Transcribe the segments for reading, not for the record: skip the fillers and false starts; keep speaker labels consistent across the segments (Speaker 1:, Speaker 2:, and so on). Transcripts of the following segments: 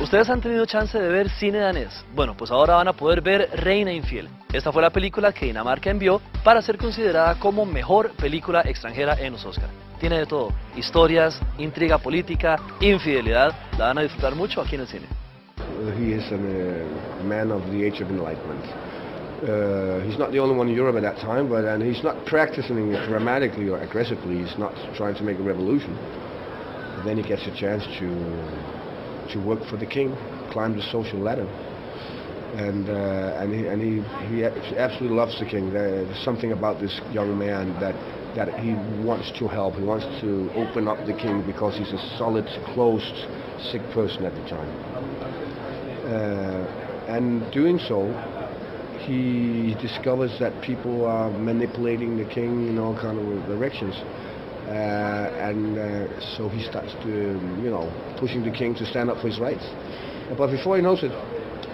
Speaker 1: ¿Ustedes han tenido chance de ver cine danés? Bueno, pues ahora van a poder ver Reina Infiel. Esta fue la película que Dinamarca envió para ser considerada como mejor película extranjera en los Oscar. Tiene de todo, historias, intriga política, infidelidad. La van a disfrutar mucho aquí en el cine.
Speaker 2: He is a man of the age of enlightenment. He's not the only one in Europe at that time, but he's not practicing it dramatically or aggressively. He's not trying to make a revolution. But then he gets a chance to work for the king, climb the social ladder, and he absolutely loves the king. There's something about this young man that he wants to help. He wants to open up the king because he's a solid, closed, sick person at the time. And doing so, he discovers that people are manipulating the king in all kind of directions. So he starts to, pushing the king to stand up for his rights. But before he knows it,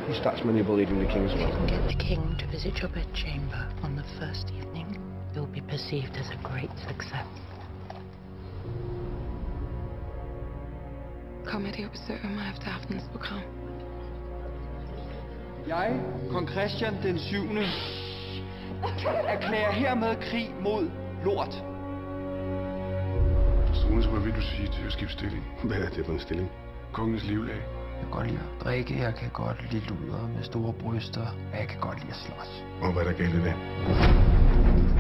Speaker 2: he starts manipulating the king as well.
Speaker 3: If you can get the king to visit your bedchamber on the first evening, it will be perceived as a great success.
Speaker 4: Kommer de og besøger mig efter aftenens program?
Speaker 5: Jeg, kong Christian den 7. erklærer hermed krig mod lort.
Speaker 6: Strunes, hvad vil du sige til at skifte stilling?
Speaker 2: Hvad er det for en stilling?
Speaker 6: Kongens livlag.
Speaker 7: Jeg kan godt lide at drikke, jeg kan godt lide luder med store bryster, og jeg kan godt lide at slås.
Speaker 2: Og hvad er der galt i det?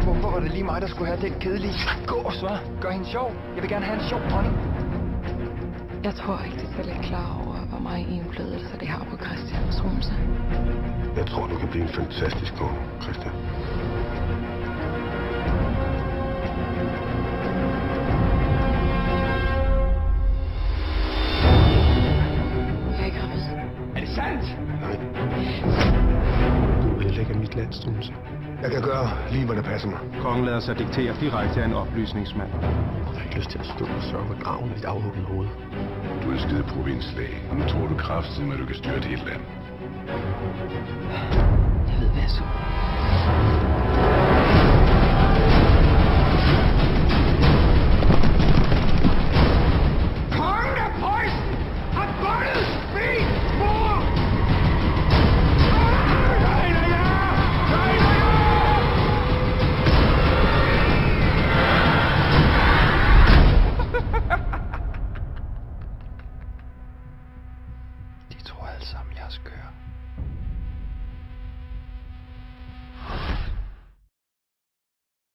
Speaker 5: Hvorfor var det lige mig, der skulle have den kedelige gås, hva'? Gør hende sjov. Jeg vil gerne have en sjov dronning.
Speaker 4: Jeg tror ikke, de selv er klar over, hvor meget indflydelse det har på Christian Struense.
Speaker 2: Jeg tror, du kan blive en fantastisk konge, Christian.
Speaker 4: Jeg er ikke gravid.
Speaker 5: Er det sandt?
Speaker 2: Nej. Du ødelægger mit land, Struense. Jeg kan gøre lige, hvad der passer mig.
Speaker 8: Kongen lader sig diktere direkte af en oplysningsmand.
Speaker 2: Jeg har ikke lyst til at stå og sørge med graven i dit afhuggede hoved.
Speaker 6: Du er skide provinslag, og nu tror du kraftigt, at du kan styre et helt land.
Speaker 3: Jeg ved, hvad jeg så.